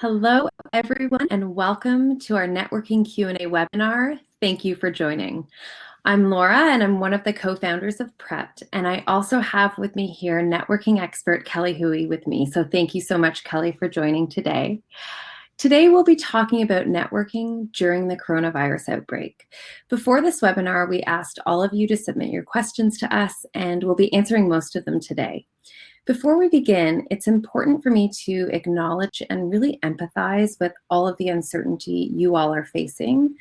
Hello, everyone, and welcome to our networking Q&A webinar. Thank you for joining. I'm Laura, and I'm one of the co-founders of Prepped, and I also have with me here networking expert Kelly Hoey with me. So thank you so much, Kelly, for joining today. Today, we'll be talking about networking during the coronavirus outbreak. Before this webinar, we asked all of you to submit your questions to us, and we'll be answering most of them today. Before we begin, it's important for me to acknowledge and really empathize with all of the uncertainty you all are facing.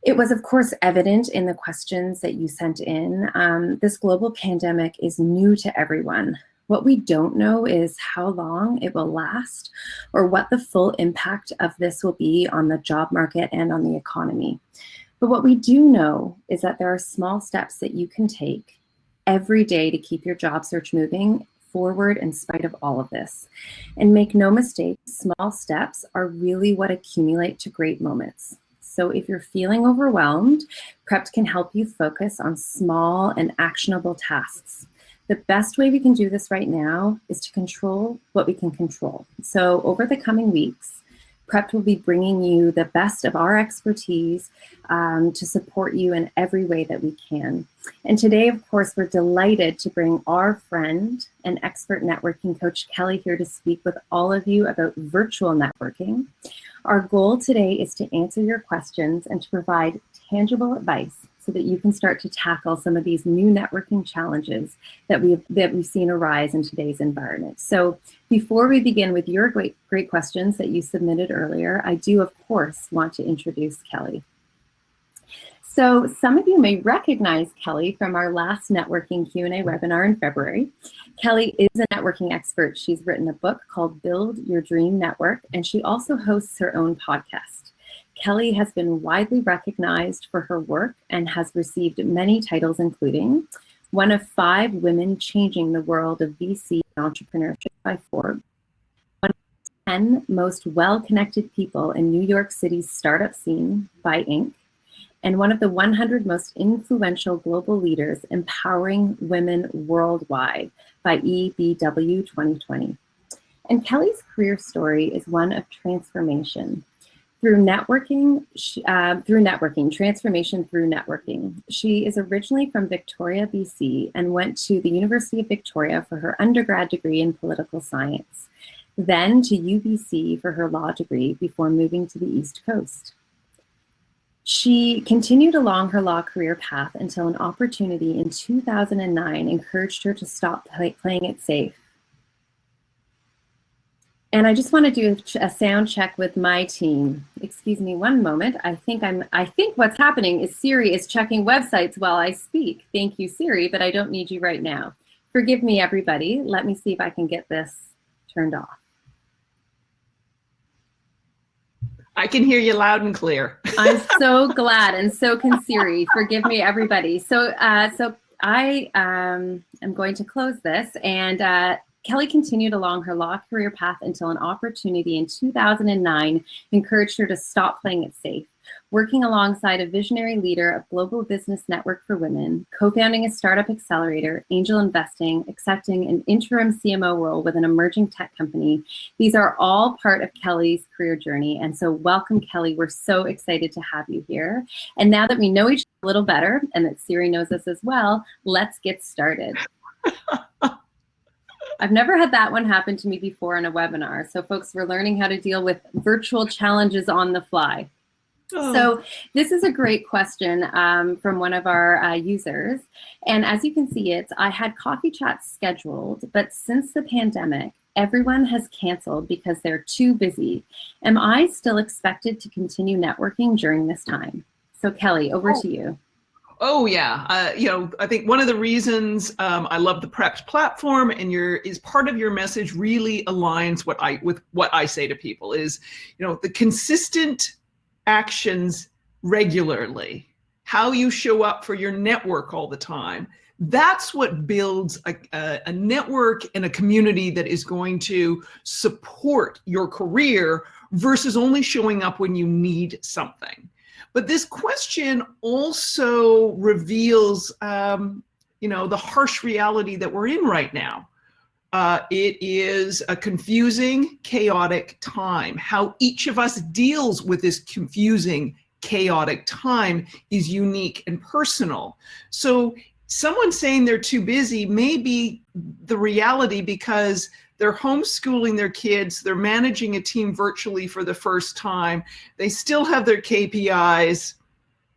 It was, of course, evident in the questions that you sent in. This global pandemic is new to everyone. What we don't know is how long it will last or what the full impact of this will be on the job market and on the economy. But what we do know is that there are small steps that you can take every day to keep your job search moving forward in spite of all of this. And make no mistake, small steps are really what accumulate to great moments. So if you're feeling overwhelmed, Prepped can help you focus on small and actionable tasks. The best way we can do this right now is to control what we can control. So over the coming weeks, Prepped will be bringing you the best of our expertise to support you in every way that we can. And today, of course, we're delighted to bring our friend and expert networking coach, Kelly, here to speak with all of you about virtual networking. Our goal today is to answer your questions and to provide tangible advice so that you can start to tackle some of these new networking challenges that we've seen arise in today's environment. So before we begin with your great questions that you submitted earlier, I do, of course, want to introduce Kelly. So some of you may recognize Kelly from our last networking Q&A webinar in February. Kelly is a networking expert. She's written a book called Build Your Dream Network, and she also hosts her own podcast. Kelly has been widely recognized for her work and has received many titles, including one of 5 women changing the world of VC entrepreneurship by Forbes, one of the 10 most well-connected people in New York City's startup scene by Inc., and one of the 100 most influential global leaders empowering women worldwide by EBW 2020. And Kelly's career story is one of transformation. Transformation through networking. She is originally from Victoria, BC, and went to the University of Victoria for her undergrad degree in political science, then to UBC for her law degree before moving to the East Coast. She continued along her law career path until an opportunity in 2009 encouraged her to stop playing it safe. And I just want to do a sound check with my team. Excuse me one moment. I think what's happening is Siri is checking websites while I speak. Thank you, Siri, but I don't need you right now. Forgive me, everybody. Let me see if I can get this turned off. I can hear you loud and clear. I'm so glad, and so can Siri. Forgive me, everybody. So I am going to close this, and Kelly continued along her law career path until an opportunity in 2009 encouraged her to stop playing it safe. Working alongside a visionary leader of Global Business Network for Women, co-founding a startup accelerator, angel investing, accepting an interim CMO role with an emerging tech company. These are all part of Kelly's career journey. And so welcome, Kelly. We're so excited to have you here. And now that we know each other a little better and that Siri knows us as well, let's get started. I've never had that one happen to me before in a webinar. So folks, we're learning how to deal with virtual challenges on the fly. Oh. So this is a great question from one of our users. And as you can see, I had coffee chats scheduled, but since the pandemic, everyone has canceled because they're too busy. Am I still expected to continue networking during this time? So Kelly, over to you. Oh yeah, I think one of the reasons I love the Prepped platform and is part of your message really aligns with what I say to people is, the consistent actions regularly, how you show up for your network all the time. That's what builds a network and a community that is going to support your career versus only showing up when you need something. But this question also reveals, the harsh reality that we're in right now. It is a confusing, chaotic time. How each of us deals with this confusing, chaotic time is unique and personal. So someone saying they're too busy may be the reality because they're homeschooling their kids, they're managing a team virtually for the first time, they still have their KPIs,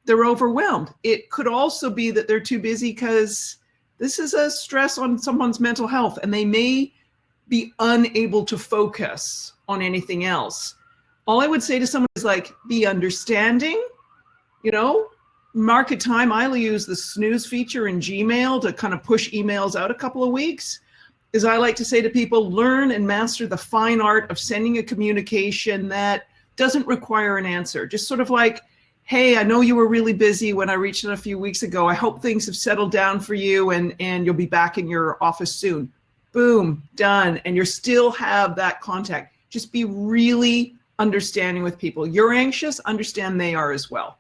they're overwhelmed. It could also be that they're too busy because this is a stress on someone's mental health and they may be unable to focus on anything else. All I would say to someone is like, be understanding, you know, mark a time. I use the snooze feature in Gmail to kind of push emails out a couple of weeks. As I like to say to people, learn and master the fine art of sending a communication that doesn't require an answer. Just sort of like, hey, I know you were really busy when I reached out a few weeks ago. I hope things have settled down for you and you'll be back in your office soon. Boom, done. And you still have that contact. Just be really understanding with people. You're anxious, understand they are as well.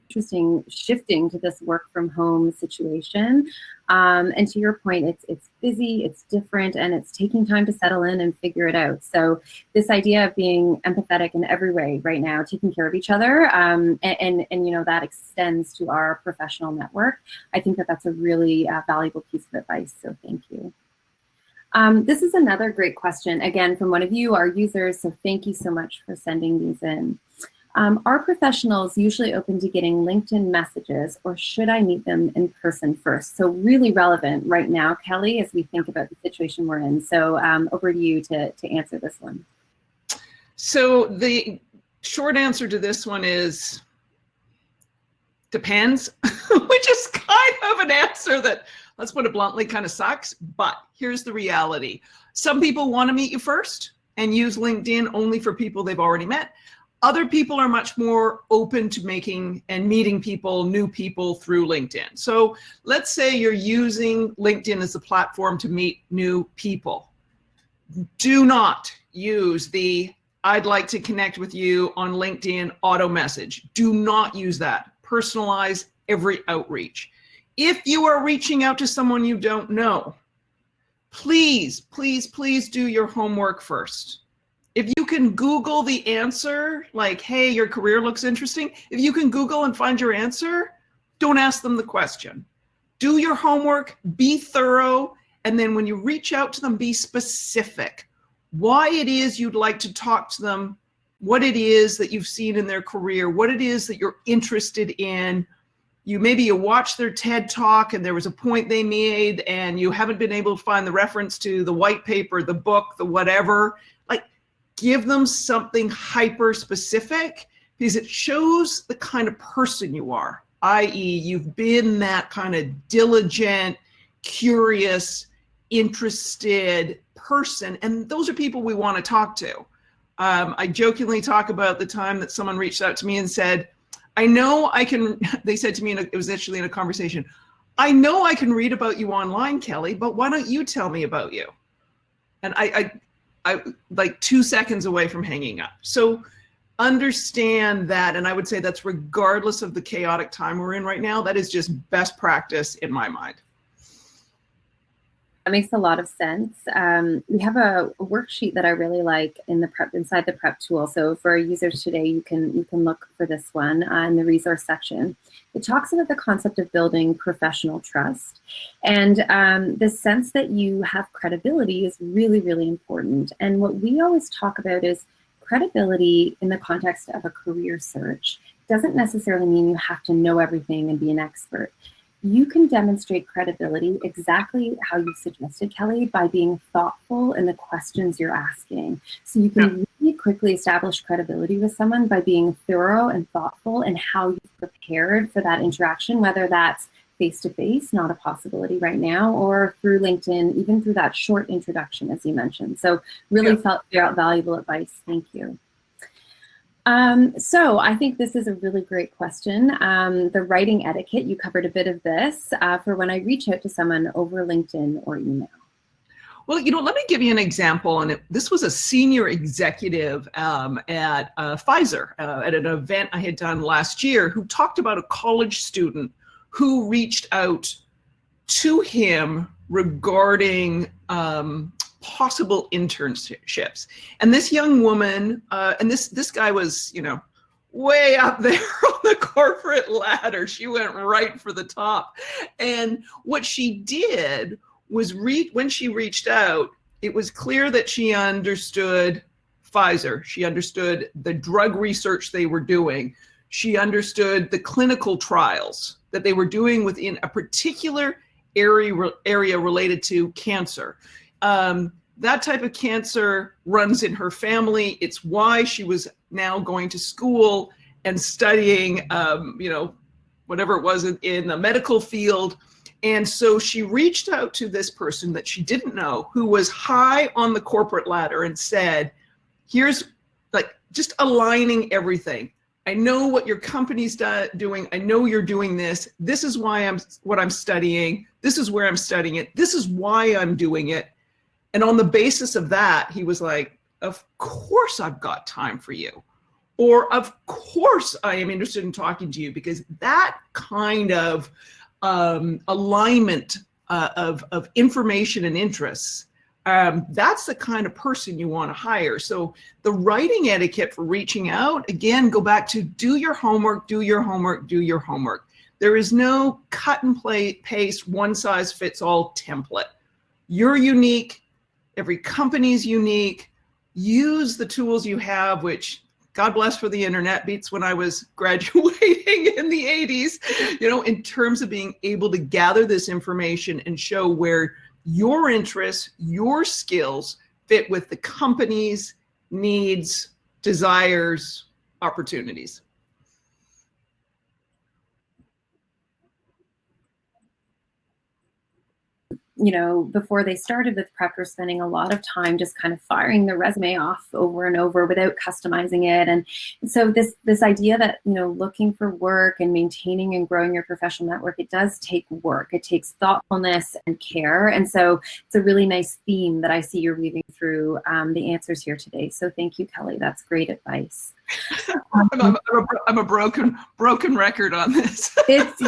Interesting shifting to this work from home situation. And to your point, it's busy, it's different, and it's taking time to settle in and figure it out. So this idea of being empathetic in every way right now, taking care of each other, and you know, that extends to our professional network. I think that that's a really valuable piece of advice. So thank you. This is another great question, again, from one of you, our users. So thank you so much for sending these in. Are professionals usually open to getting LinkedIn messages, or should I meet them in person first? So really relevant right now, Kelly, as we think about the situation we're in. So over to you to answer this one. So the short answer to this one is depends, which is kind of an answer that, let's put it bluntly, kind of sucks. But here's the reality. Some people want to meet you first and use LinkedIn only for people they've already met. Other people are much more open to making and meeting people, new people through LinkedIn. So let's say you're using LinkedIn as a platform to meet new people. Do not use the I'd like to connect with you on LinkedIn auto message. Do not use that. Personalize every outreach. If you are reaching out to someone you don't know, please, please, please do your homework first. If you can Google the answer, like, hey, your career looks interesting. If you can Google and find your answer, don't ask them the question. Do your homework, be thorough, and then when you reach out to them, be specific. Why it is you'd like to talk to them, what it is that you've seen in their career, what it is that you're interested in. Maybe you watched their TED Talk and there was a point they made and you haven't been able to find the reference to the white paper, the book, the whatever. Give them something hyper specific because it shows the kind of person you are, i.e. you've been that kind of diligent, curious, interested person. And those are people we want to talk to. I jokingly talk about the time that someone reached out to me and said, I know I can, they said to me, it was actually in a conversation, I know I can read about you online, Kelly, but why don't you tell me about you? And I like 2 seconds away from hanging up. So understand that, and I would say that's regardless of the chaotic time we're in right now, that is just best practice in my mind. That makes a lot of sense. We have a worksheet that I really like inside the prep tool. So for our users today, you can look for this one in the resource section. It talks about the concept of building professional trust, and the sense that you have credibility is really, really important. And what we always talk about is credibility in the context of a career search doesn't necessarily mean you have to know everything and be an expert. You can demonstrate credibility exactly how you suggested, Kelly, by being thoughtful in the questions you're asking. So you can really quickly establish credibility with someone by being thorough and thoughtful in how you've prepared for that interaction, whether that's face-to-face, not a possibility right now, or through LinkedIn, even through that short introduction, as you mentioned. So really felt valuable advice. Thank you. So I think this is a really great question. The writing etiquette, you covered a bit of this for when I reach out to someone over LinkedIn or email. Well, let me give you an example. And this was a senior executive at Pfizer at an event I had done last year who talked about a college student who reached out to him regarding possible internships. And this young woman, and this guy was, way up there on the corporate ladder. She went right for the top. And what she did was when she reached out, it was clear that she understood Pfizer. She understood the drug research they were doing. She understood the clinical trials that they were doing within a particular area related to cancer. That type of cancer runs in her family. It's why she was now going to school and studying, whatever it was in the medical field. And so she reached out to this person that she didn't know, who was high on the corporate ladder, and said, here's just aligning everything. I know what your company's doing. I know you're doing this. This is what I'm studying. This is where I'm studying it. This is why I'm doing it. And on the basis of that, he was like, of course I've got time for you. Or of course I am interested in talking to you, because that kind of alignment of information and interests, that's the kind of person you want to hire. So the writing etiquette for reaching out, again, go back to do your homework, do your homework, do your homework. There is no cut and paste, one size fits all template. You're unique. Every company's unique. Use the tools you have, which, God bless for the internet, beats when I was graduating in the 80s, in terms of being able to gather this information and show where your interests, your skills fit with the company's needs, desires, opportunities. Before they started with Prep, were spending a lot of time just kind of firing the resume off over and over without customizing it. And so this idea that, looking for work and maintaining and growing your professional network, it does take work. It takes thoughtfulness and care. And so it's a really nice theme that I see you're weaving through the answers here today. So thank you, Kelly. That's great advice. I'm a broken record on this. It's,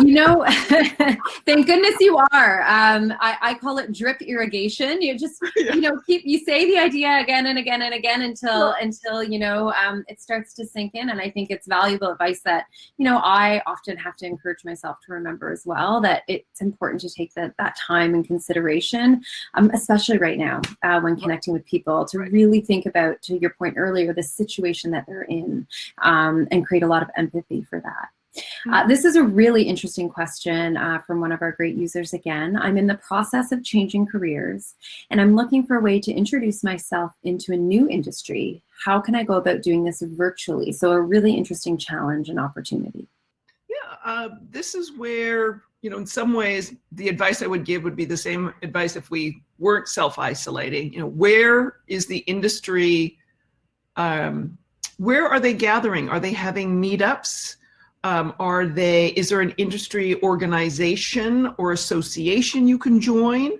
thank goodness you are. I call it drip irrigation. You just, you say the idea again and again and again until it starts to sink in. And I think it's valuable advice that, I often have to encourage myself to remember as well, that it's important to take that time and consideration, especially right now when connecting with people, to really think about, to your point earlier, the situation that they're in. And create a lot of empathy for that. This is a really interesting question from one of our great users again. I'm in the process of changing careers, and I'm looking for a way to introduce myself into a new industry. How can I go about doing this virtually? So a really interesting challenge and opportunity. Yeah, this is where, in some ways, the advice I would give would be the same advice if we weren't self-isolating. Where is the industry? Where are they gathering? Are they having meetups? Is there an industry organization or association you can join?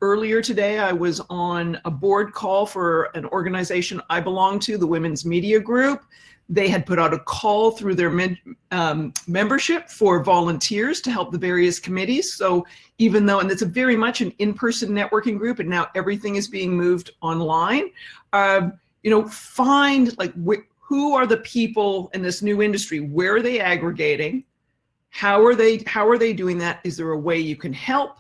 Earlier today, I was on a board call for an organization I belong to, the Women's Media Group. They had put out a call through their membership for volunteers to help the various committees. So even though, and it's a very much an in-person networking group, and now everything is being moved online, find who are the people in this new industry? Where are they aggregating? How are they doing that? Is there a way you can help?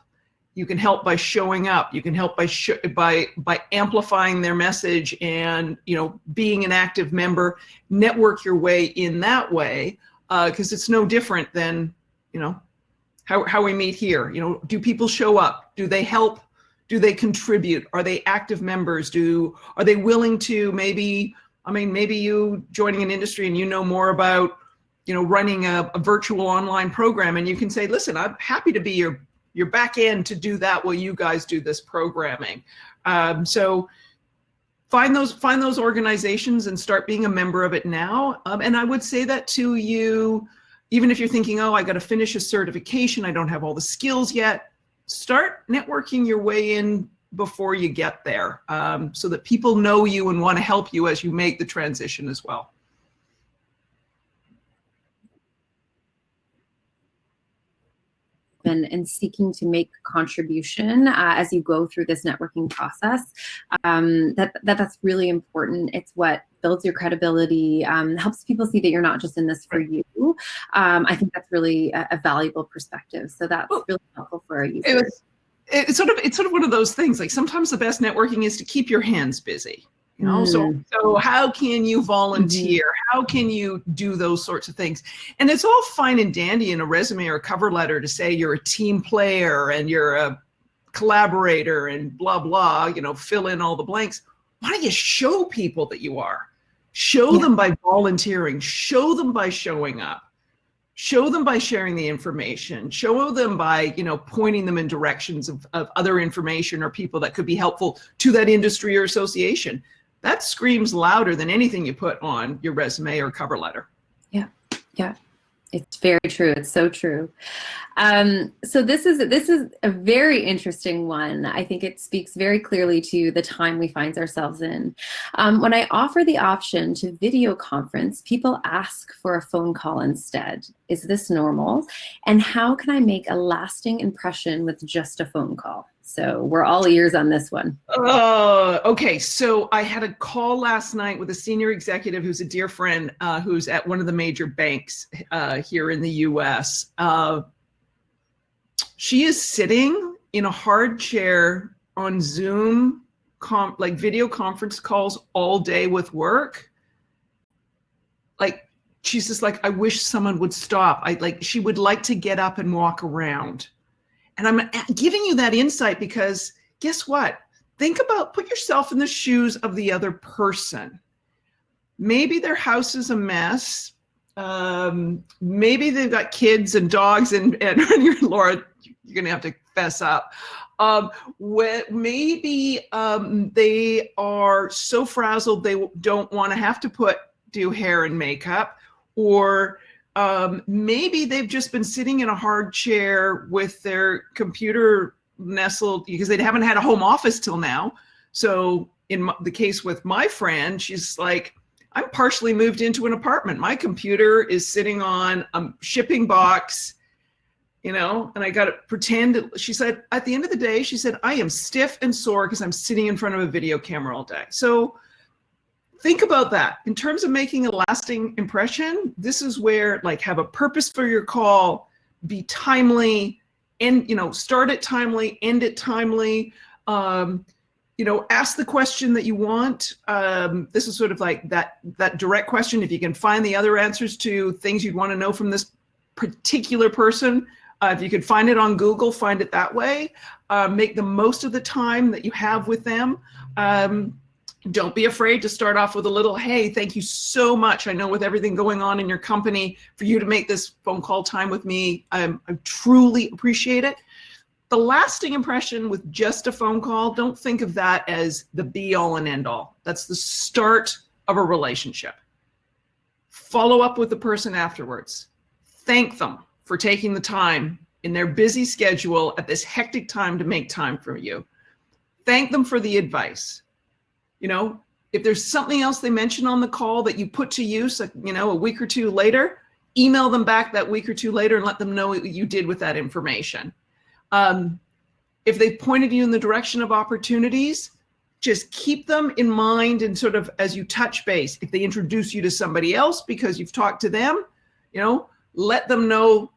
You can help by showing up. You can help by amplifying their message and being an active member. Network your way in that way, because it's no different than how we meet here. Do people show up? Do they help? Do they contribute? Are they active members? Are they willing to maybe you joining an industry and more about running a virtual online program, and you can say, listen, I'm happy to be your back end to do that while you guys do this programming. So find those organizations and start being a member of it now. And I would say that to you, even if you're thinking, oh, I got to finish a certification, I don't have all the skills yet. Start networking your way in before you get there, so that people know you and want to help you as you make the transition as well. And seeking to make contribution as you go through this networking process. That's really important. It's what builds your credibility, helps people see that you're not just in this for you. I think that's really a valuable perspective. So that's really helpful for our users. It's sort of one of those things, like sometimes the best networking is to keep your hands busy. You know, so how can you volunteer? How can you do those sorts of things? And it's all fine and dandy in a resume or a cover letter to say you're a team player and you're a collaborator and blah, blah, you know, fill in all the blanks. Why don't you show people that you are? Show them by volunteering, show them by showing up, show them by sharing the information, show them by, you know, pointing them in directions of other information or people that could be helpful to that industry or association. That screams louder than anything you put on your resume or cover letter. Yeah, yeah, it's very true. It's so true. So this is a very interesting one. I think it speaks very clearly to the time we find ourselves in. When I offer the option to video conference, people ask for a phone call instead. Is this normal? And how can I make a lasting impression with just a phone call? So we're all ears on this one. Okay, so I had a call last night with a senior executive who's a dear friend who's at one of the major banks here in the US. She is sitting in a hard chair on Zoom, like video conference calls all day with work. Like, she's just like, I wish someone would stop. She would like to get up and walk around. And I'm giving you that insight because guess what? Put yourself in the shoes of the other person. Maybe their house is a mess. Maybe they've got kids and dogs and Laura, you're going to have to fess up. Maybe they are so frazzled they don't want to have to do hair and makeup, or maybe they've just been sitting in a hard chair with their computer nestled because they haven't had a home office till now. So in the case with my friend, she's like, I'm partially moved into an apartment. My computer is sitting on a shipping box, you know, and I got to pretend. She said, at the end of the day, she said, I am stiff and sore because I'm sitting in front of a video camera all day. So think about that. In terms of making a lasting impression, this is where, like, have a purpose for your call, be timely, and, you know, start it timely, end it timely, you know, ask the question that you want. This is sort of like that direct question. If you can find the other answers to things you'd want to know from this particular person, if you could find it on Google, find it that way. Make the most of the time that you have with them. Don't be afraid to start off with a little, hey, thank you so much. I know with everything going on in your company, for you to make this phone call time with me, I truly appreciate it. The lasting impression with just a phone call, don't think of that as the be all and end all. That's the start of a relationship. Follow up with the person afterwards. Thank them for taking the time in their busy schedule at this hectic time to make time for you. Thank them for the advice. You know, if there's something else they mention on the call that you put to use, you know, a week or two later, email them back that week or two later and let them know what you did with that information. If they've pointed you in the direction of opportunities, just keep them in mind and sort of as you touch base. If they introduce you to somebody else because you've talked to them, you know, let them know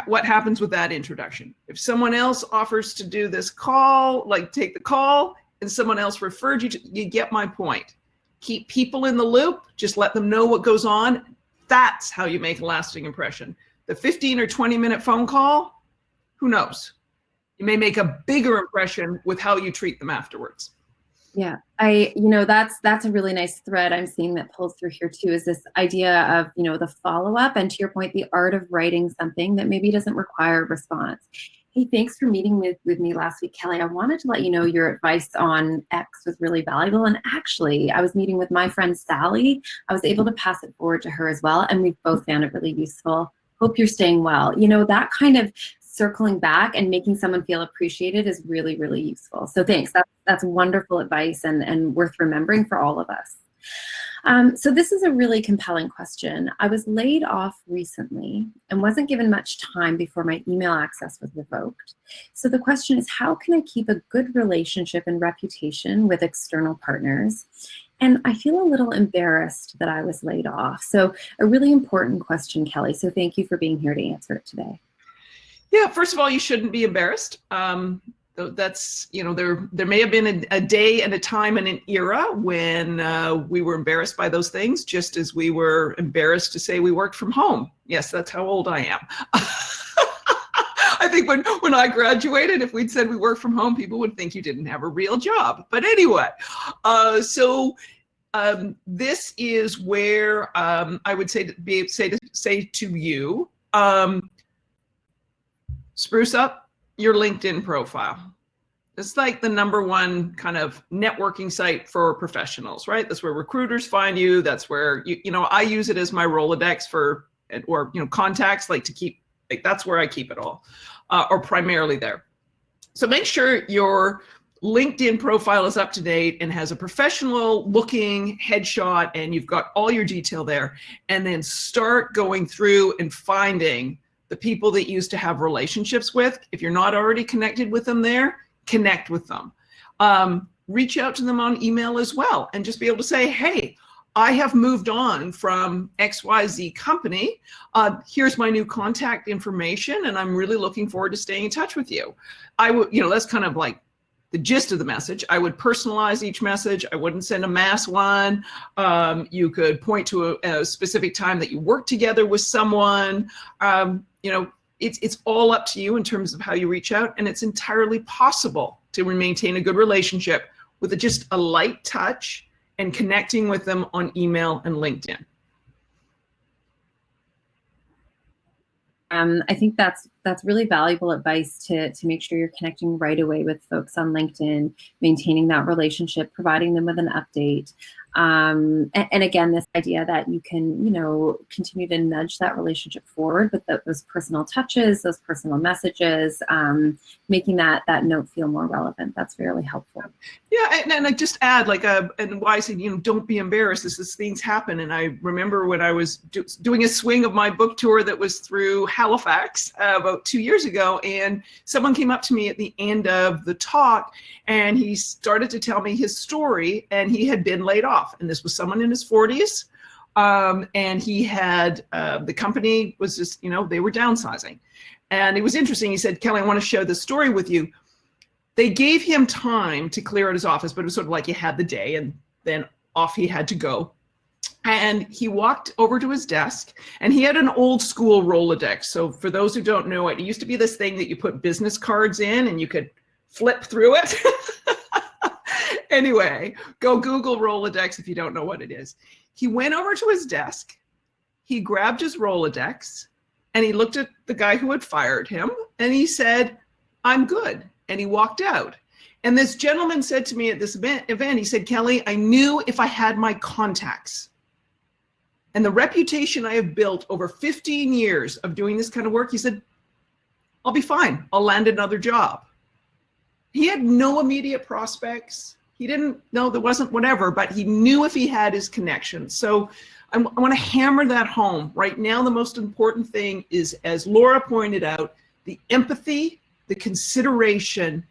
what happens with that introduction. If someone else offers to do this call, like take the call, and someone else referred you to, you get my point. Keep people in the loop, just let them know what goes on. That's how you make a lasting impression. The 15 or 20-minute phone call, who knows? You may make a bigger impression with how you treat them afterwards. Yeah, you know, that's a really nice thread I'm seeing that pulls through here too, is this idea of, you know, the follow-up, and to your point, the art of writing something that maybe doesn't require a response. Hey, thanks for meeting with me last week, Kelly. I wanted to let you know your advice on X was really valuable. And actually, I was meeting with my friend Sally. I was able to pass it forward to her as well, and we've both found it really useful. Hope you're staying well. You know, that kind of circling back and making someone feel appreciated is really, really useful. So thanks. That's wonderful advice and worth remembering for all of us. So this is a really compelling question. I was laid off recently and wasn't given much time before my email access was revoked. So the question is, how can I keep a good relationship and reputation with external partners? And I feel a little embarrassed that I was laid off. So a really important question, Kelly. So thank you for being here to answer it today. Yeah, first of all, you shouldn't be embarrassed. That's, there may have been a day and a time and an era when we were embarrassed by those things, just as we were embarrassed to say we worked from home. Yes, that's how old I am. I think when I graduated, if we'd said we work from home, people would think you didn't have a real job. But anyway, this is where I would say to you, spruce up your LinkedIn profile. It's like the #1 kind of networking site for professionals, right? That's where recruiters find you. That's where I use it as my Rolodex or contacts, like to keep, like that's where I keep it all, or primarily there. So make sure your LinkedIn profile is up to date and has a professional looking headshot, and you've got all your detail there. And then start going through and finding the people that you used to have relationships with. If you're not already connected with them there, connect with them. Reach out to them on email as well, and just be able to say, hey, I have moved on from XYZ company. Here's my new contact information, and I'm really looking forward to staying in touch with you. I would, that's kind of like the gist of the message. I would personalize each message. I wouldn't send a mass one. You could point to a specific time that you worked together with someone. It's all up to you in terms of how you reach out, and it's entirely possible to maintain a good relationship with just a light touch and connecting with them on email and LinkedIn. I think that's really valuable advice to make sure you're connecting right away with folks on LinkedIn, maintaining that relationship, providing them with an update. And again, this idea that you can, continue to nudge that relationship forward with those personal touches, those personal messages, making that note feel more relevant. That's really helpful. Yeah, and I just add, and why I say, don't be embarrassed as these things happen. And I remember when I was doing a swing of my book tour that was through Halifax about 2 years ago, and someone came up to me at the end of the talk, and he started to tell me his story, and he had been laid off. And this was someone in his 40s. And he had, the company was just, they were downsizing. And it was interesting. He said, Kelly, I want to share this story with you. They gave him time to clear out his office, but it was sort of like you had the day and then off he had to go. And he walked over to his desk, and he had an old school Rolodex. So for those who don't know it, it used to be this thing that you put business cards in and you could flip through it. Anyway, go Google Rolodex if you don't know what it is. He went over to his desk, he grabbed his Rolodex, and he looked at the guy who had fired him, and he said, I'm good. And he walked out. And this gentleman said to me at this event, he said, Kelly, I knew if I had my contacts and the reputation I have built over 15 years of doing this kind of work, he said, I'll be fine. I'll land another job. He had no immediate prospects. He didn't know, there wasn't whatever, but he knew if he had his connections. So I want to hammer that home. Right now, the most important thing is, as Laura pointed out, the empathy, the consideration,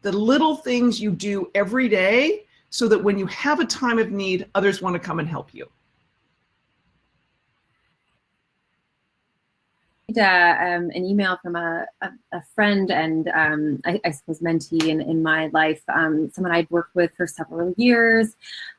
the little things you do every day so that when you have a time of need, others want to come and help you. An email from a friend and I suppose mentee in my life, someone I'd worked with for several years,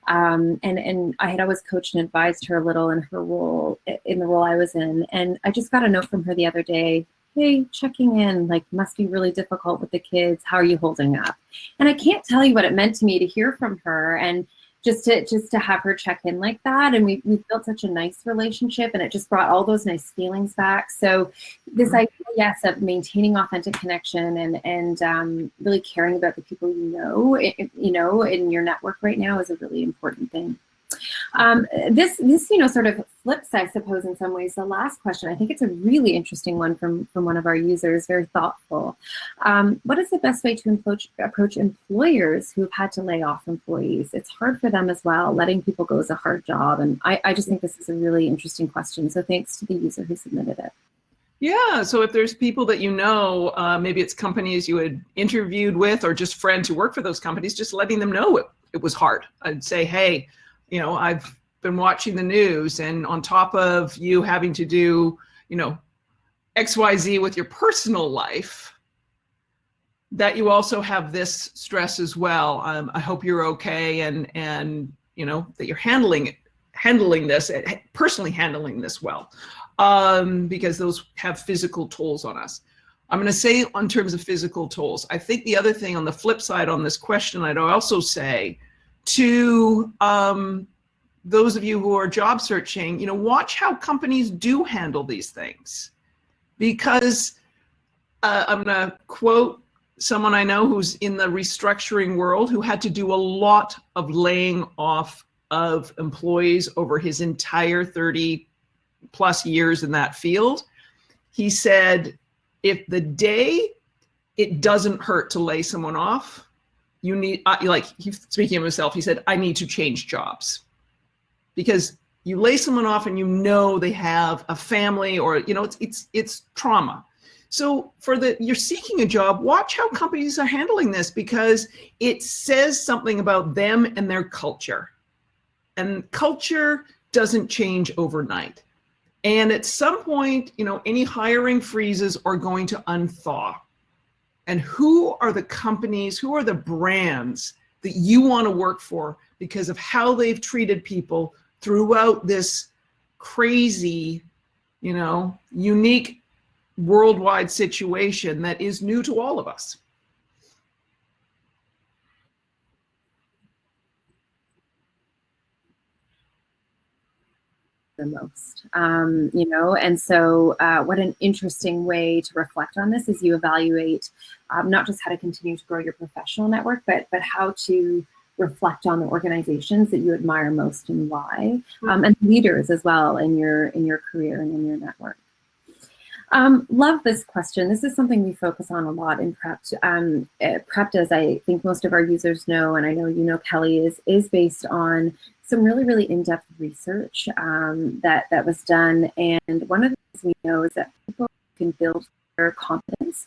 and I had always coached and advised her a little in her role, in the role I was in, and I just got a note from her the other day. Hey, checking in, must be really difficult with the kids. How are you holding up? And I can't tell you what it meant to me to hear from her, and just to have her check in like that. And we built such a nice relationship, and it just brought all those nice feelings back. So this idea, yes, of maintaining authentic connection and really caring about the people in your network right now is a really important thing. This sort of flips, I suppose, in some ways, the last question, I think it's a really interesting one from one of our users, very thoughtful. What is the best way to approach employers who have had to lay off employees? It's hard for them as well. Letting people go is a hard job. And I just think this is a really interesting question. So thanks to the user who submitted it. Yeah, so if there's people that you know, maybe it's companies you had interviewed with or just friends who work for those companies, just letting them know it was hard. I'd say, hey, you know, I've been watching the news, and on top of you having to do, you know, XYZ with your personal life, that you also have this stress as well. I hope you're okay, and you know, that you're handling this, personally handling this well. Because those have physical tolls on us. I'm going to say on terms of physical tolls, I think the other thing on the flip side on this question, I'd also say to those of you who are job searching, you know, watch how companies do handle these things. Because I'm going to quote someone I know who's in the restructuring world who had to do a lot of laying off of employees over his entire 30+ years in that field. He said, if the day it doesn't hurt to lay someone off, you need, like, speaking of himself, he said, I need to change jobs. Because you lay someone off and you know they have a family, or, you know, it's trauma. So you're seeking a job, watch how companies are handling this, because it says something about them and their culture. And culture doesn't change overnight. And at some point, you know, any hiring freezes are going to unthaw. And who are the companies, who are the brands that you want to work for because of how they've treated people throughout this crazy, you know, unique worldwide situation that is new to all of us? The most, you know, and so what an interesting way to reflect on this is you evaluate not just how to continue to grow your professional network, but how to reflect on the organizations that you admire most and why, and leaders as well in your career and in your network. Love this question. This is something we focus on a lot in Prepped. Prepped, as I think most of our users know, and I know you know, Kelly, is based on some really, really in-depth research that was done. And one of the things we know is that people can build their confidence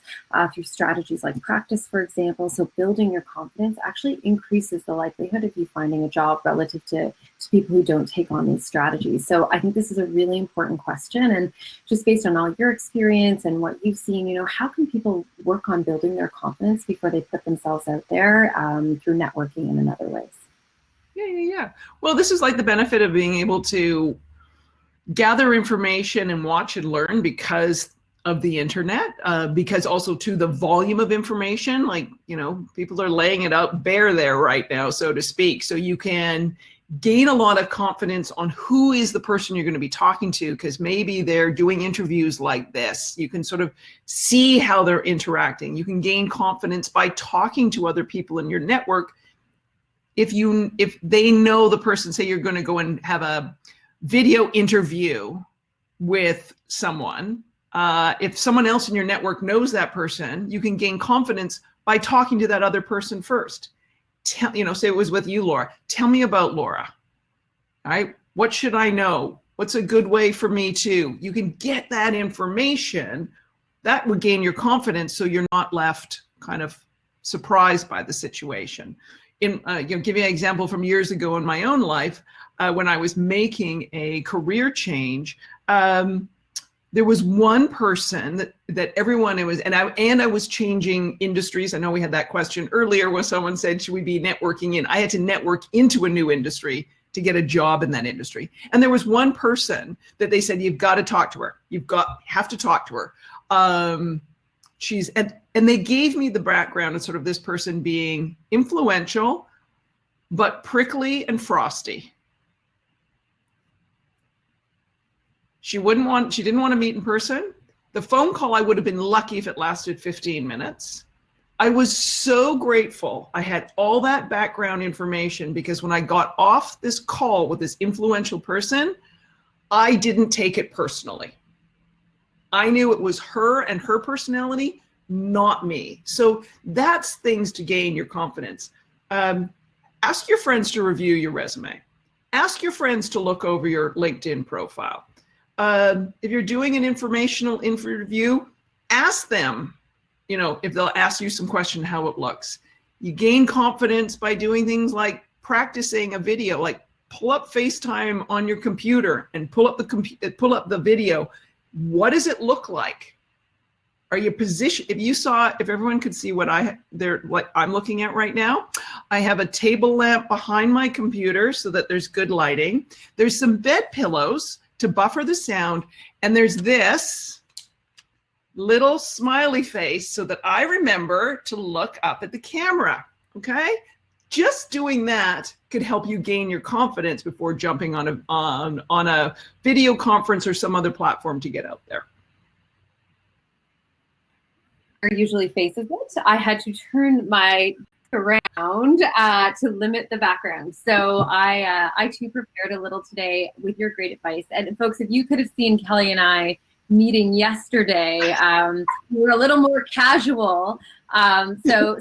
through strategies like practice, for example. So building your confidence actually increases the likelihood of you finding a job relative to people who don't take on these strategies. So I think this is a really important question. And just based on all your experience and what you've seen, you know, how can people work on building their confidence before they put themselves out there through networking and in other ways? Yeah. Well, this is like the benefit of being able to gather information and watch and learn because of the internet, because also to the volume of information, like, you know, people are laying it out bare there right now, so to speak. So you can gain a lot of confidence on who is the person you're going to be talking to, because maybe they're doing interviews like this. You can sort of see how they're interacting. You can gain confidence by talking to other people in your network. If they know the person, say you're going to go and have a video interview with someone, if someone else in your network knows that person, you can gain confidence by talking to that other person first. You know, say it was with you, Laura. Tell me about Laura. All right. What should I know? What's a good way for me to? You can get that information. That would gain your confidence, so you're not left kind of surprised by the situation. You know, give you an example from years ago in my own life, when I was making a career change. There was one person that everyone, I was changing industries. I know we had that question earlier where someone said, should we be networking in? I had to network into a new industry to get a job in that industry. And there was one person that they said, you've got to talk to her. Have to talk to her. And they gave me the background of sort of this person being influential, but prickly and frosty. She didn't want to meet in person. The phone call, I would have been lucky if it lasted 15 minutes. I was so grateful I had all that background information, because when I got off this call with this influential person, I didn't take it personally. I knew it was her and her personality, not me. So that's things to gain your confidence. Ask your friends to review your resume. Ask your friends to look over your LinkedIn profile. If you're doing an informational interview, ask them, if they'll ask you some question, how it looks. You gain confidence by doing things like practicing a video, like pull up FaceTime on your computer and pull up the video. What does it look like? Are you positioned? If everyone could see what I'm looking at right now, I have a table lamp behind my computer so that there's good lighting. There's some bed pillows to buffer the sound, and there's this little smiley face so that I remember to look up at the camera. Okay, just doing that could help you gain your confidence before jumping on a video conference or some other platform to get out there. Usually faces it. I had to turn my around to limit the background. So I too prepared a little today with your great advice. And folks, if you could have seen Kelly and I meeting yesterday, we were a little more casual. So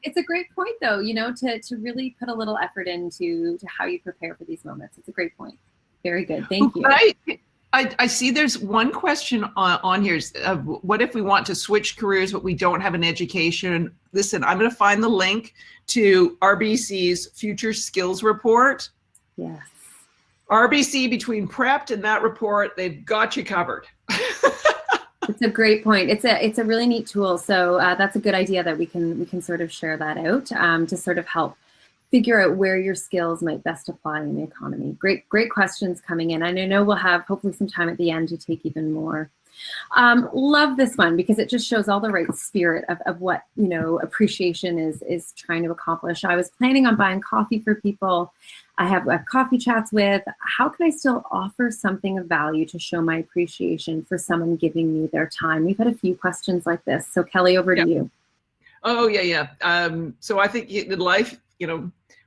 it's a great point though, to really put a little effort into how you prepare for these moments. It's a great point. Very good. Thank you. I see there's one question on here. What if we want to switch careers, but we don't have an education? Listen, I'm going to find the link to RBC's Future Skills Report. Yes. RBC, between Prepped and that report, they've got you covered. It's a great point. It's a really neat tool. So that's a good idea that we can sort of share that out to sort of help figure out where your skills might best apply in the economy. Great questions coming in. And I know we'll have hopefully some time at the end to take even more. Love this one because it just shows all the right spirit of what, appreciation is trying to accomplish. I was planning on buying coffee for people I have coffee chats with. How can I still offer something of value to show my appreciation for someone giving me their time? We've had a few questions like this. So Kelly, over to you. Oh, yeah. So I think in life,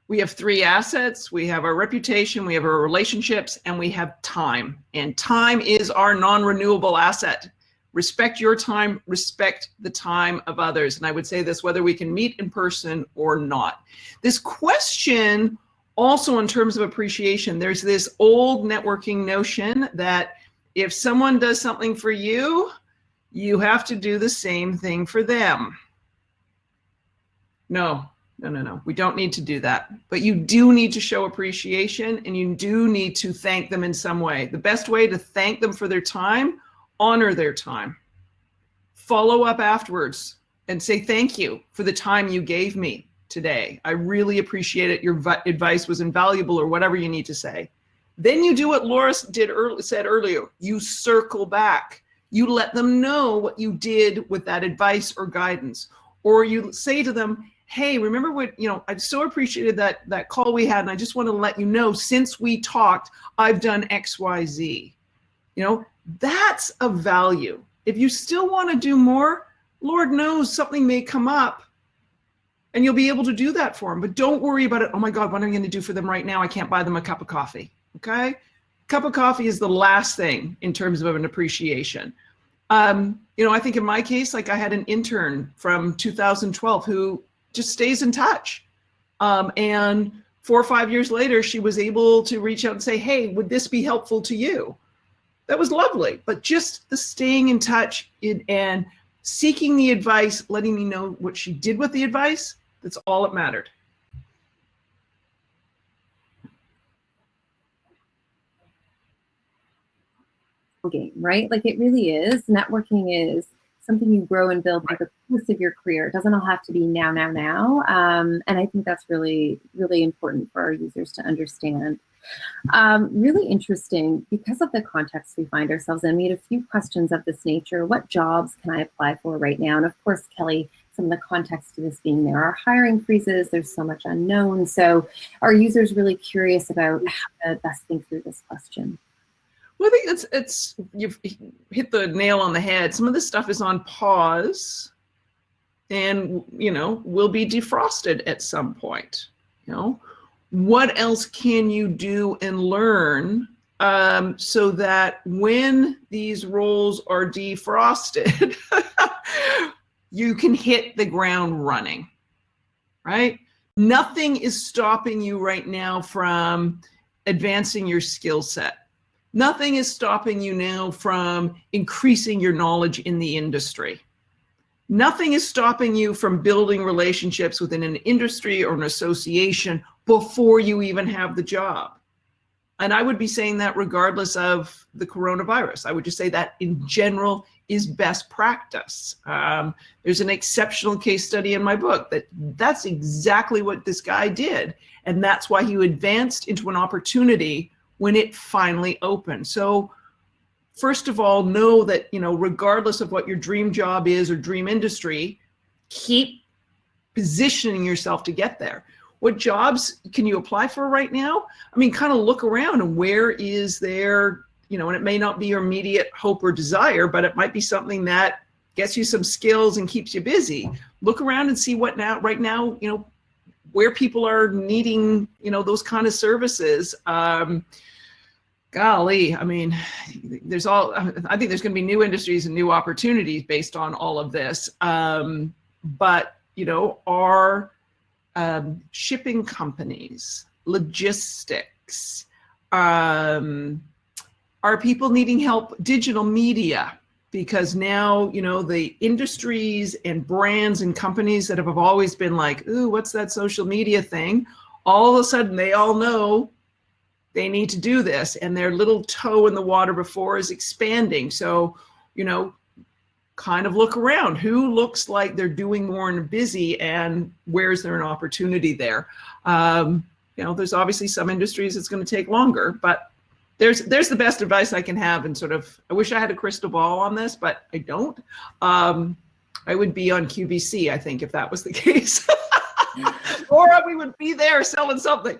we have three assets. We have our reputation, we have our relationships, and we have time. And time is our non-renewable asset. Respect your time, respect the time of others. And I would say this, whether we can meet in person or not. This question also, in terms of appreciation, there's this old networking notion that if someone does something for you, you have to do the same thing for them. No. We don't need to do that. But you do need to show appreciation, and you do need to thank them in some way. The best way to thank them for their time, honor their time. Follow up afterwards and say thank you for the time you gave me today. I really appreciate it. Your advice was invaluable, or whatever you need to say. Then you do what Laura said earlier. You circle back. You let them know what you did with that advice or guidance. Or you say to them, hey, remember what, I so appreciated that call we had, and I just want to let you know, since we talked, I've done X, Y, Z. That's a value. If you still want to do more, Lord knows something may come up and you'll be able to do that for them. But don't worry about it. Oh my God, what am I going to do for them right now? I can't buy them a cup of coffee. Okay? Cup of coffee is the last thing in terms of an appreciation. I think in my case, like I had an intern from 2012 who just stays in touch. And 4 or 5 years later, she was able to reach out and say, hey, would this be helpful to you? That was lovely. But just the staying in touch and seeking the advice, letting me know what she did with the advice, that's all that mattered. Game, right? Like it really is. Networking is something you grow and build over the course of your career. It doesn't all have to be now. And I think that's really, really important for our users to understand. Really interesting because of the context we find ourselves in. We had a few questions of this nature. What jobs can I apply for right now? And of course, Kelly, some of the context to this being there are hiring freezes. There's so much unknown. So our users really curious about how to best think through this question. Well, I think you've hit the nail on the head. Some of this stuff is on pause and, will be defrosted at some point. What else can you do and learn so that when these roles are defrosted, you can hit the ground running, right? Nothing is stopping you right now from advancing your skill set. Nothing is stopping you now from increasing your knowledge in the industry. Nothing is stopping you from building relationships within an industry or an association before you even have the job. And I would be saying that regardless of the coronavirus. I would just say that in general is best practice. There's an exceptional case study in my book that's exactly what this guy did. And that's why he advanced into an opportunity when it finally opened. So first of all, know that, regardless of what your dream job is or dream industry, keep positioning yourself to get there. What jobs can you apply for right now? I mean, kind of look around and where is there, and it may not be your immediate hope or desire, but it might be something that gets you some skills and keeps you busy. Look around and see right now, where people are needing, those kind of services. Golly, I mean, I think there's going to be new industries and new opportunities based on all of this. But, our shipping companies, logistics, are people needing help, digital media, because now, the industries and brands and companies that have always been like, ooh, what's that social media thing? All of a sudden, they all know they need to do this, and their little toe in the water before is expanding. So, kind of look around. Who looks like they're doing more and busy, and where's there an opportunity there? There's obviously some industries it's going to take longer, but there's the best advice I can have. And sort of, I wish I had a crystal ball on this, but I don't. I would be on QVC, I think, if that was the case. Or we would be there selling something.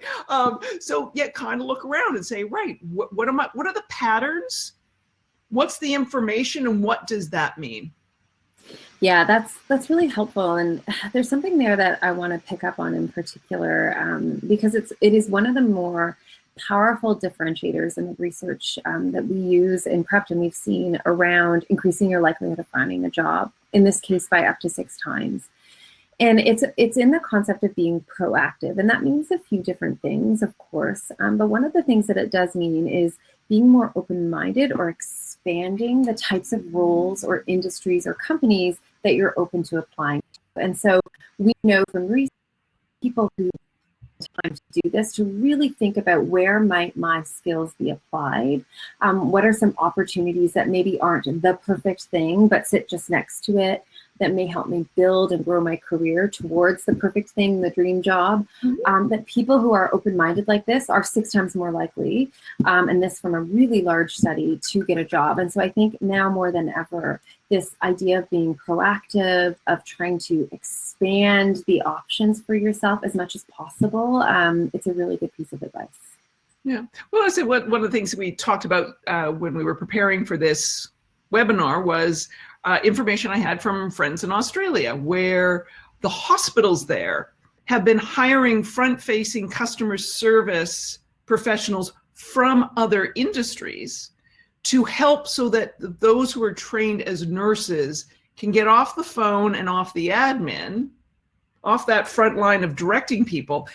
So yeah, kind of look around and say, right, what are the patterns? What's the information, and what does that mean? Yeah, that's really helpful. And there's something there that I want to pick up on in particular, because it is one of the more powerful differentiators in the research that we use in PrEP, and we've seen around increasing your likelihood of finding a job, in this case by up to 6 times. And it's in the concept of being proactive. And that means a few different things, of course. But one of the things that it does mean is being more open-minded or expanding the types of roles or industries or companies that you're open to applying to. And so we know from research, people who time to do this, to really think about where might my skills be applied. What are some opportunities that maybe aren't the perfect thing, but sit just next to it, that may help me build and grow my career towards the perfect thing, the dream job. That people who are open-minded like this are 6 times more likely, and this from a really large study, to get a job. And so I think now more than ever, this idea of being proactive, of trying to expand the options for yourself as much as possible, it's a really good piece of advice. Yeah. Well, I said one of the things that we talked about when we were preparing for this webinar was information I had from friends in Australia, where the hospitals there have been hiring front-facing customer service professionals from other industries to help so that those who are trained as nurses can get off the phone and off the admin, off that front line of directing people,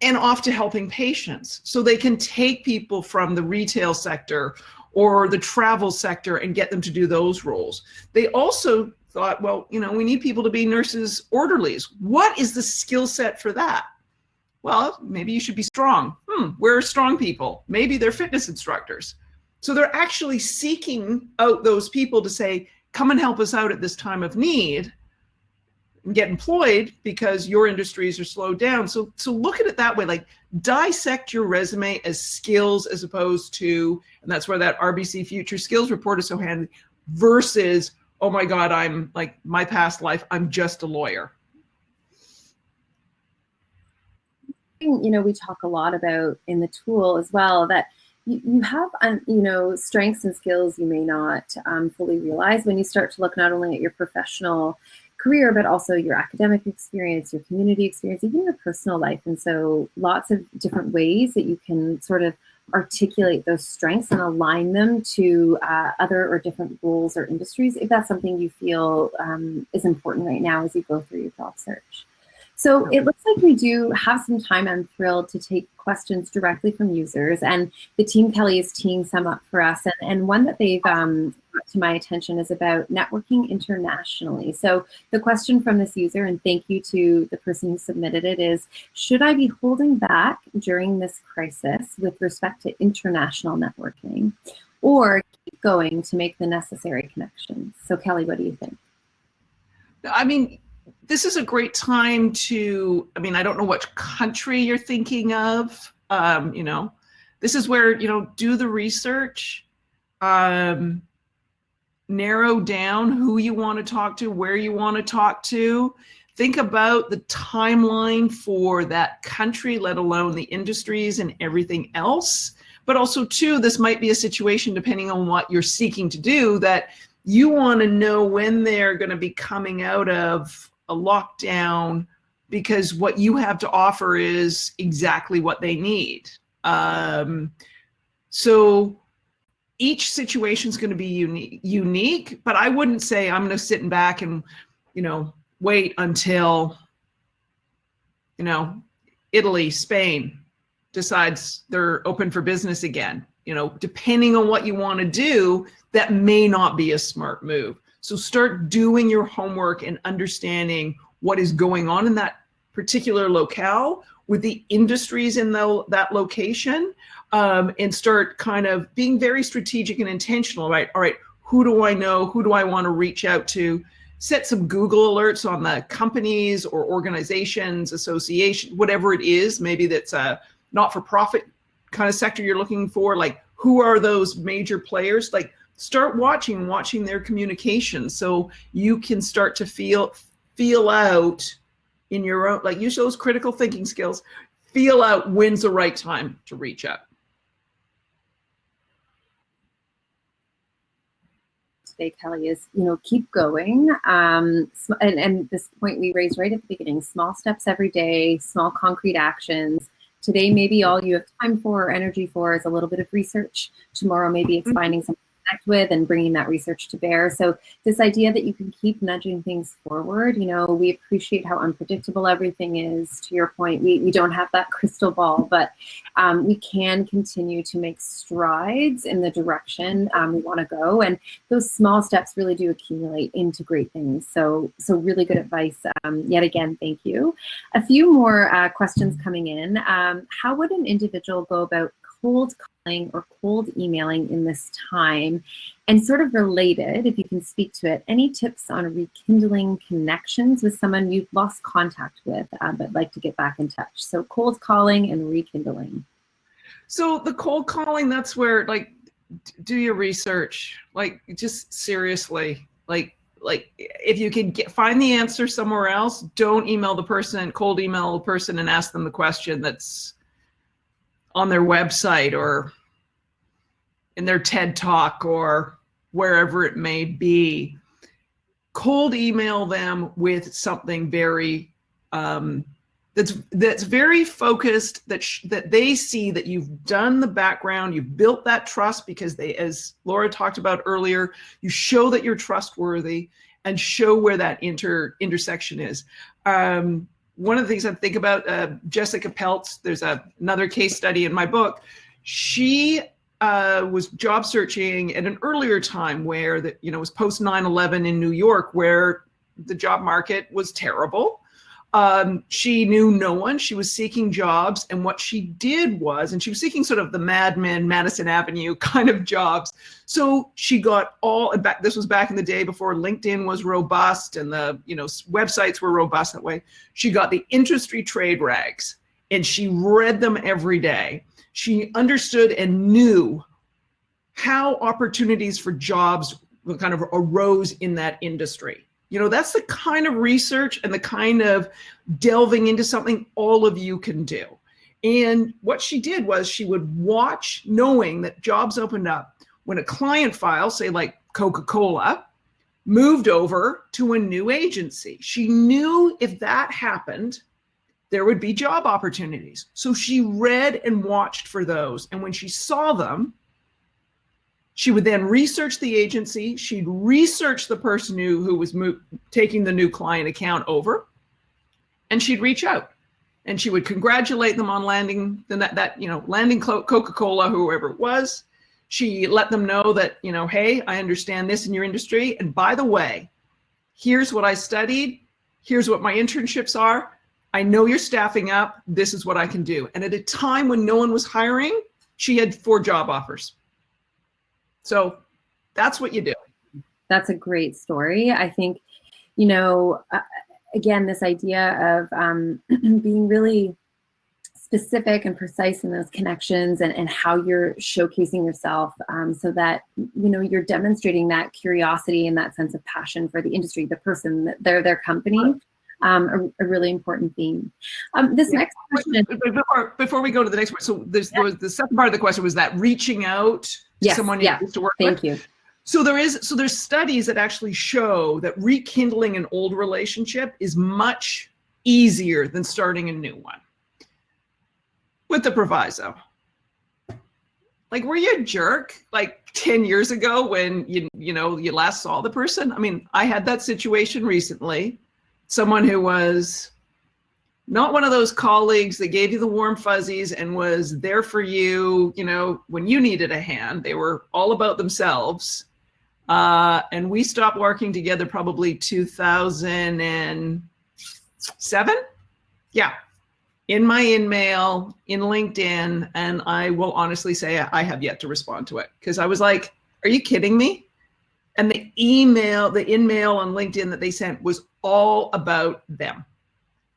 and off to helping patients. So they can take people from the retail sector or the travel sector and get them to do those roles. They also thought, well, we need people to be nurses, orderlies. What is the skill set for that? Well, maybe you should be strong. Where are strong people? Maybe they're fitness instructors. So they're actually seeking out those people to say, come and help us out at this time of need and get employed because your industries are slowed down. So look at it that way, like dissect your resume as skills as opposed to, and that's where that RBC Future Skills Report is so handy, versus, oh my God, I'm like my past life, I'm just a lawyer. We talk a lot about in the tool as well, that you have, strengths and skills you may not fully realize when you start to look not only at your professional career, but also your academic experience, your community experience, even your personal life. And so lots of different ways that you can sort of articulate those strengths and align them to other or different roles or industries, if that's something you feel is important right now as you go through your job search. So it looks like we do have some time. I'm thrilled to take questions directly from users, and the team, Kelly, is teeing some up for us. And one that they've brought to my attention is about networking internationally. So the question from this user, and thank you to the person who submitted it, is, should I be holding back during this crisis with respect to international networking, or keep going to make the necessary connections? So Kelly, what do you think? I mean, this is a great time to, I mean, I don't know what country you're thinking of. You know, this is where, you know, do the research, narrow down who you want to talk to, where you want to talk to. Think about the timeline for that country, let alone the industries and everything else. But also, too, this might be a situation, depending on what you're seeking to do, that you want to know when they're going to be coming out of a lockdown, because what you have to offer is exactly what they need. So each situation is going to be unique, but I wouldn't say I'm going to sit back and, you know, wait until, you know, Italy, Spain decides they're open for business again. You know, depending on what you want to do, that may not be a smart move. So start doing your homework and understanding what is going on in that particular locale with the industries in that location, and start kind of being very strategic and intentional, right? All right, who do I know? Who do I want to reach out to? Set some Google alerts on the companies or organizations, association, whatever it is. Maybe that's a not-for-profit kind of sector you're looking for. Like, who are those major players? Like, start watching their communication, so you can start to feel out in your own, like, use those critical thinking skills, feel out when's the right time to reach out. Today, Kelly, is, you know, keep going. And this point we raised right at the beginning, small steps every day, small concrete actions. Today, maybe all you have time for or energy for is a little bit of research. Tomorrow, maybe it's finding something to connect with and bringing that research to bear. So this idea that you can keep nudging things forward, you know, we appreciate how unpredictable everything is. To your point, we don't have that crystal ball, but we can continue to make strides in the direction we want to go. And those small steps really do accumulate into great things. So really good advice. Yet again, thank you. A few more questions coming in. How would an individual go about cold calling or cold emailing in this time? And sort of related, if you can speak to it, any tips on rekindling connections with someone you've lost contact with but like to get back in touch? So cold calling and rekindling. So the cold calling, that's where, like, do your research. Like, just seriously, like if you can find the answer somewhere else, don't email the person, cold email the person and ask them the question that's on their website or in their TED Talk or wherever it may be. Cold email them with something very that's very focused, that they see that you've done the background, you've built that trust, because they, as Laura talked about earlier, you show that you're trustworthy and show where that intersection is. One of the things I think about, Jessica Peltz, there's another case study in my book. She was job searching at an earlier time where it was post 9/11 in New York, where the job market was terrible. She knew no one. She was seeking jobs, and what she did was, and she was seeking sort of the Mad Men, Madison Avenue kind of jobs. So she got this was back in the day before LinkedIn was robust and the websites were robust that way. She got the industry trade rags and she read them every day. She understood and knew how opportunities for jobs kind of arose in that industry. That's the kind of research and the kind of delving into something all of you can do. And what she did was she would watch, knowing that jobs opened up when a client file, say like Coca-Cola, moved over to a new agency. She knew if that happened, there would be job opportunities. So she read and watched for those. And when she saw them, she would then research the agency. She'd research the person who was taking the new client account over, and she'd reach out. And she would congratulate them on landing landing Coca-Cola, whoever it was. She let them know that, hey, I understand this in your industry. And by the way, here's what I studied. Here's what my internships are. I know you're staffing up. This is what I can do. And at a time when no one was hiring, she had 4 job offers. So that's what you do. That's a great story. I think, again, this idea of being really specific and precise in those connections and how you're showcasing yourself, so that, you're demonstrating that curiosity and that sense of passion for the industry, the person, their company. A really important theme. This next question. Before we go to the next one, so the second part of the question was that reaching out to someone you used to work with. Thank you. So there's studies that actually show that rekindling an old relationship is much easier than starting a new one. With the proviso. Like, were you a jerk like 10 years ago when you last saw the person? I mean, I had that situation recently. Someone who was not one of those colleagues that gave you the warm fuzzies and was there for you, when you needed a hand. They were all about themselves. And we stopped working together probably 2007. Yeah. In my in-mail, in LinkedIn, and I will honestly say I have yet to respond to it because I was like, are you kidding me? And the in-mail on LinkedIn that they sent was all about them.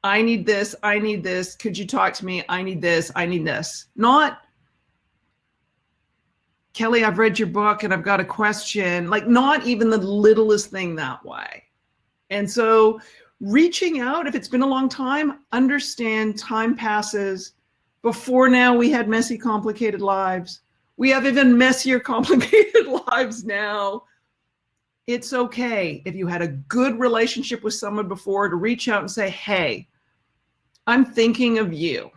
I need this. I need this. Could you talk to me? I need this. I need this. Not, Kelly, I've read your book and I've got a question. Like, not even the littlest thing that way. And so reaching out, if it's been a long time, understand time passes. Before now, we had messy, complicated lives. We have even messier, complicated lives now. It's okay if you had a good relationship with someone before to reach out and say, hey, I'm thinking of you.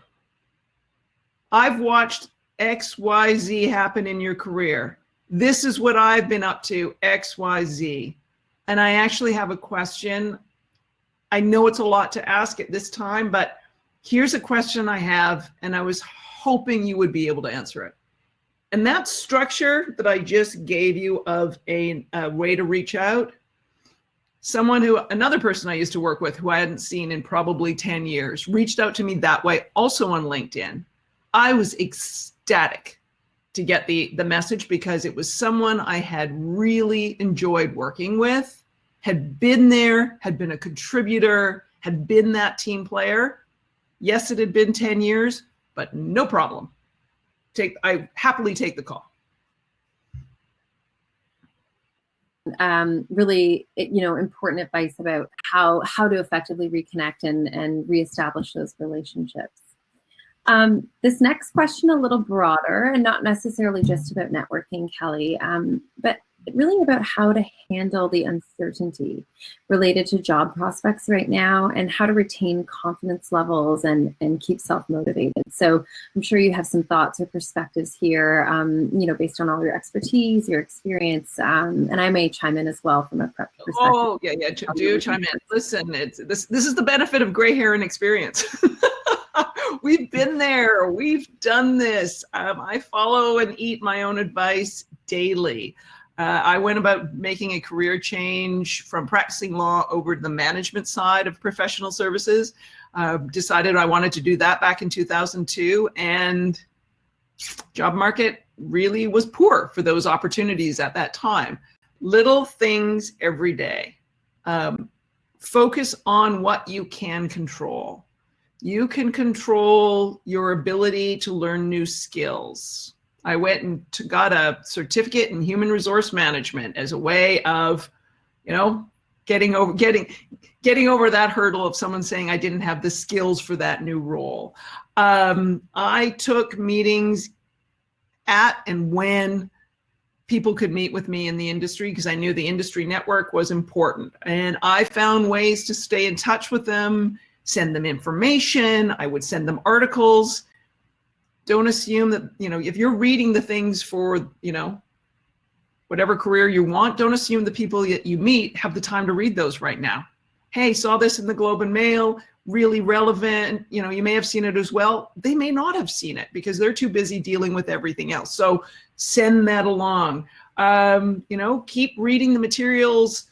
I've watched XYZ happen in your career. This is what I've been up to, XYZ. And I actually have a question. I know it's a lot to ask at this time, but here's a question I have, and I was hoping you would be able to answer it. And that structure that I just gave you of a way to reach out, another person I used to work with who I hadn't seen in probably 10 years, reached out to me that way, also on LinkedIn. I was ecstatic to get the message because it was someone I had really enjoyed working with, had been there, had been a contributor, had been that team player. Yes, it had been 10 years, but no problem. I happily take the call. Really, important advice about how to effectively reconnect and reestablish those relationships. This next question, a little broader and not necessarily just about networking, Kelly, but really about how to handle the uncertainty related to job prospects right now and how to retain confidence levels and keep self-motivated. So I'm sure you have some thoughts or perspectives here, based on all your expertise, your experience, and I may chime in as well from a prep perspective. Oh, yeah, do chime in. Listen, this is the benefit of gray hair and experience. We've been there. We've done this. I follow and eat my own advice daily. I went about making a career change from practicing law over to the management side of professional services. Decided I wanted to do that back in 2002, and job market really was poor for those opportunities at that time. Little things every day. Focus on what you can control. You can control your ability to learn new skills. I went and got a certificate in human resource management as a way of, getting over that hurdle of someone saying I didn't have the skills for that new role. I took meetings at and when people could meet with me in the industry because I knew the industry network was important. And I found ways to stay in touch with them send them information. I would send them articles. Don't assume that, if you're reading the things for, whatever career you want, don't assume the people that you meet have the time to read those right now. Hey, saw this in the Globe and Mail, really relevant. You may have seen it as well. They may not have seen it because they're too busy dealing with everything else. So send that along. Keep reading the materials.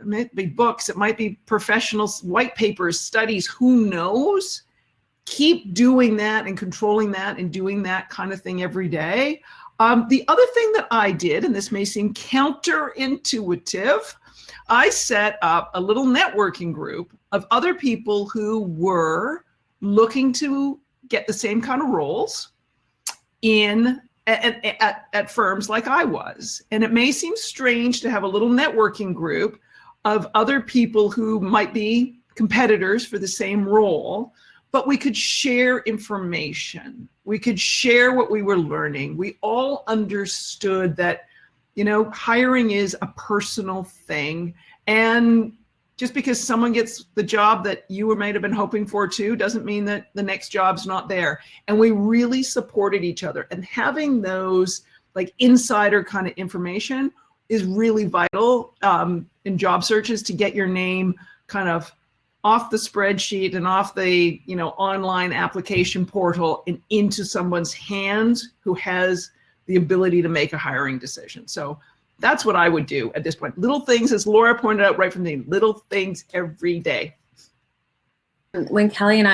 It might be books, it might be professional white papers, studies, who knows? Keep doing that and controlling that and doing that kind of thing every day. The other thing that I did, and this may seem counterintuitive, I set up a little networking group of other people who were looking to get the same kind of roles at firms like I was. And it may seem strange to have a little networking group of other people who might be competitors for the same role, but we could share information. We could share what we were learning. We all understood that, hiring is a personal thing. And just because someone gets the job that you might have been hoping for too, doesn't mean that the next job's not there. And we really supported each other. And having those like insider kind of information is really vital in job searches to get your name kind of off the spreadsheet and off the online application portal and into someone's hands who has the ability to make a hiring decision. So that's what I would do at this point. Little things, as Laura pointed out right from the little things every day. When Kelly and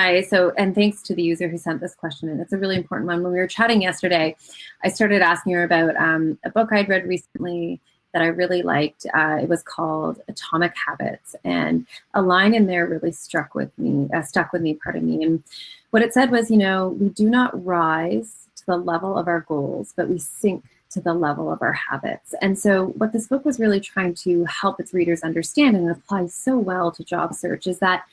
and thanks to the user who sent this question, and it's a really important one. When we were chatting yesterday, I started asking her about a book I'd read recently that I really liked. It was called Atomic Habits, and a line in there really stuck with me. And what it said was, we do not rise to the level of our goals, but we sink to the level of our habits. And so what this book was really trying to help its readers understand, and it applies so well to job search, is that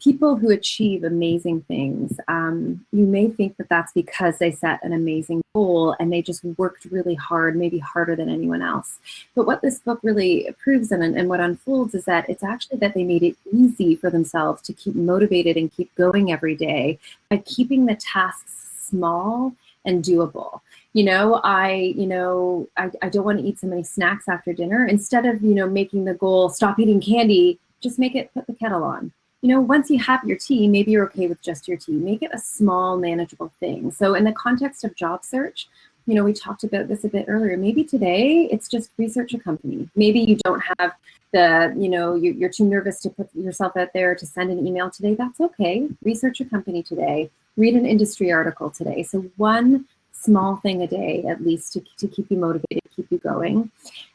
people who achieve amazing things, you may think that that's because they set an amazing goal and they just worked really hard, maybe harder than anyone else. But what this book really proves and what unfolds is that it's actually that they made it easy for themselves to keep motivated and keep going every day by keeping the tasks small and doable. I don't want to eat so many snacks after dinner. Instead of, making the goal, stop eating candy, just put the kettle on. Once you have your tea, maybe you're okay with just your tea. Make it a small, manageable thing. So in the context of job search, we talked about this a bit earlier. Maybe today it's just research a company. Maybe you don't have you're too nervous to put yourself out there to send an email today. That's okay. Research a company today. Read an industry article today. So one small thing a day, at least, to keep you motivated, keep you going.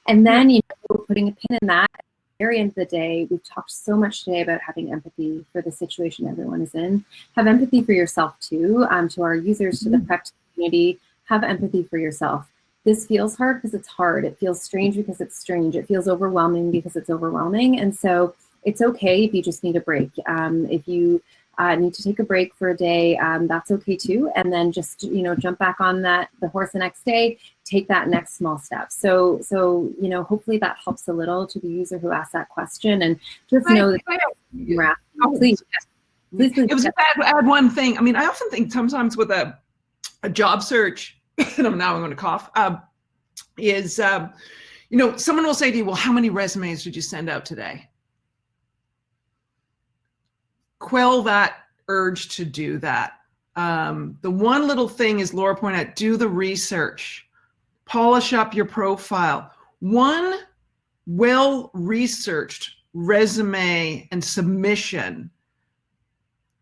And then, putting a pin in that. Very end of the day, we've talked so much today about having empathy for the situation everyone is in. Have empathy for yourself too. To our users, to the prep community, have empathy for yourself. This feels hard because it's hard. It feels strange because it's strange. It feels overwhelming because it's overwhelming. And so it's okay if you just need a break. If you need to take a break for a day, that's okay too. And then just, jump back on the horse the next day, take that next small step. So, hopefully that helps a little to the user who asked that question, and just know that please. It was add one thing. I mean, I often think sometimes with a job search, and now I'm going to cough, is, someone will say to you, well, how many resumes did you send out today? Quell that urge to do that. The one little thing is, Laura pointed out, do the research, polish up your profile. One well-researched resume and submission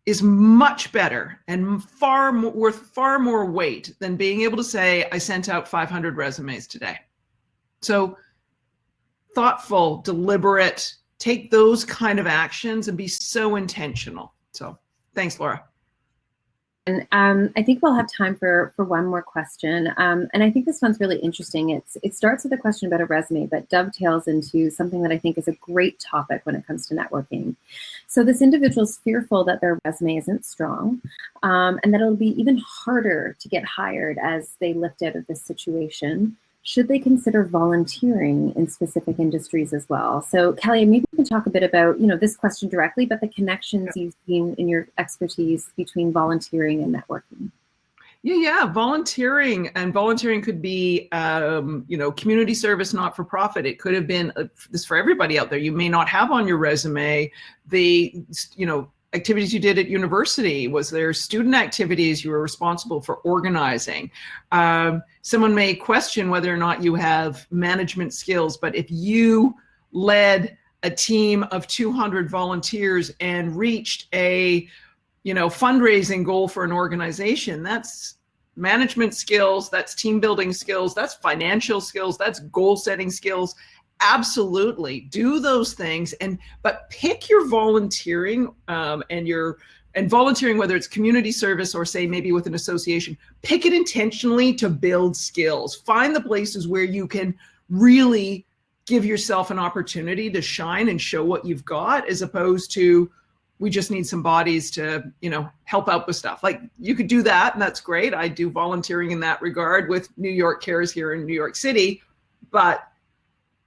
is much better and worth far more weight than being able to say, I sent out 500 resumes today. So thoughtful, deliberate, take those kind of actions and be so intentional. So thanks, Laura. And I think we'll have time for one more question. And I think this one's really interesting. It starts with a question about a resume, but dovetails into something that I think is a great topic when it comes to networking. So this individual's fearful that their resume isn't strong, and that it'll be even harder to get hired as they lift out of this situation. should they consider volunteering in specific industries as well? So Kelly, maybe you can talk a bit about, this question directly, but the connections you've seen in your expertise between volunteering and networking. Yeah, volunteering could be, community service, not for profit. It could have been this for everybody out there. You may not have on your resume the, activities you did at university. Was there student activities you were responsible for organizing? Someone may question whether or not you have management skills, but if you led a team of 200 volunteers and reached a fundraising goal for an organization, that's management skills, that's team building skills, that's financial skills, that's goal setting skills. Absolutely do those things, but pick your volunteering and volunteering, whether it's community service or say maybe with an association, pick it intentionally to build skills. Find the places where you can really give yourself an opportunity to shine and show what you've got, as opposed to we just need some bodies to, help out with stuff. Like, you could do that, and that's great. I do volunteering in that regard with New York Cares here in New York City, but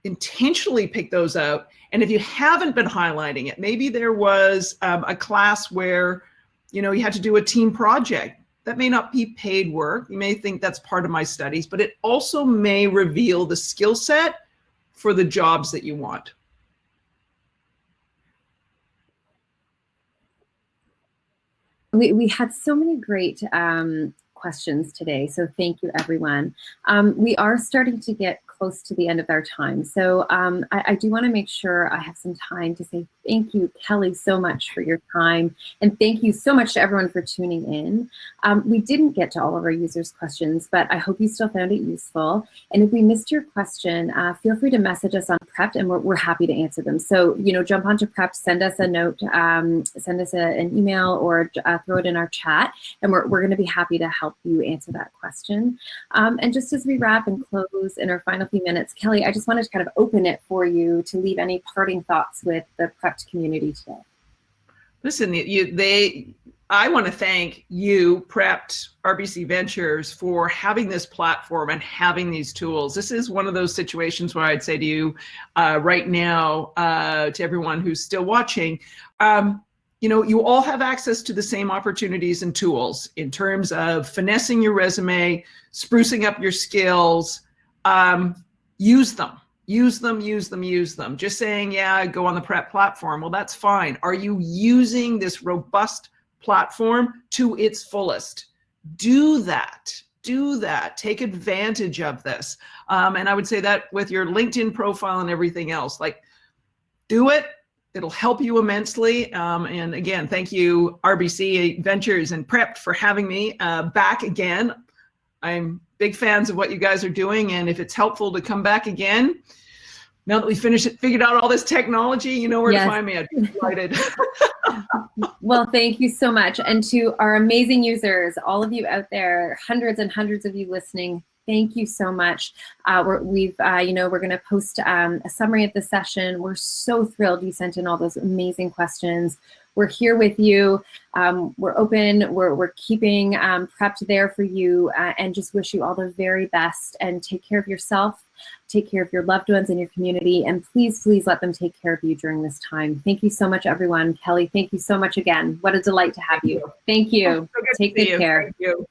intentionally pick those out. And if you haven't been highlighting it, maybe there was a class where, you had to do a team project. That may not be paid work. You may think that's part of my studies, but it also may reveal the skill set for the jobs that you want. We had so many great questions today, so thank you, everyone. We are starting to get close to the end of our time, so I do want to make sure I have some time to say thank you, Kelly, so much for your time, and thank you so much to everyone for tuning in. We didn't get to all of our users' questions, but I hope you still found it useful. And if we missed your question, feel free to message us on Prepped, and we're happy to answer them. So, jump onto Prepped, send us a note, send us an email, or throw it in our chat, and we're going to be happy to help you answer that question. And just as we wrap and close in our final few minutes, Kelly, I just wanted to kind of open it for you to leave any parting thoughts with the Prepped community today. Listen, I want to thank you, Prepped, RBC Ventures, for having this platform and having these tools. This is one of those situations where I'd say to you right now, to everyone who's still watching, you all have access to the same opportunities and tools in terms of finessing your resume, sprucing up your skills. Use them. Use them, use them, use them. Just saying, yeah, go on the Prep platform. Well, that's fine. Are you using this robust platform to its fullest? Do that. Do that. Take advantage of this. And I would say that with your LinkedIn profile and everything else, like, do it. It'll help you immensely. And again, thank you, RBC Ventures and Prepped, for having me back again. I'm big fans of what you guys are doing, and if it's helpful to come back again, now that we figured out all this technology, you know where to find me. I'd be delighted. Well, thank you so much. And to our amazing users, all of you out there, hundreds and hundreds of you listening, thank you so much. We're going to post a summary of the session. We're so thrilled you sent in all those amazing questions. We're here with you. We're open. We're keeping Prepped there for you, and just wish you all the very best. And take care of yourself. Take care of your loved ones and your community. And please, please let them take care of you during this time. Thank you so much, everyone. Kelly, thank you so much again. What a delight to have you. Thank you. So take good care. Thank you.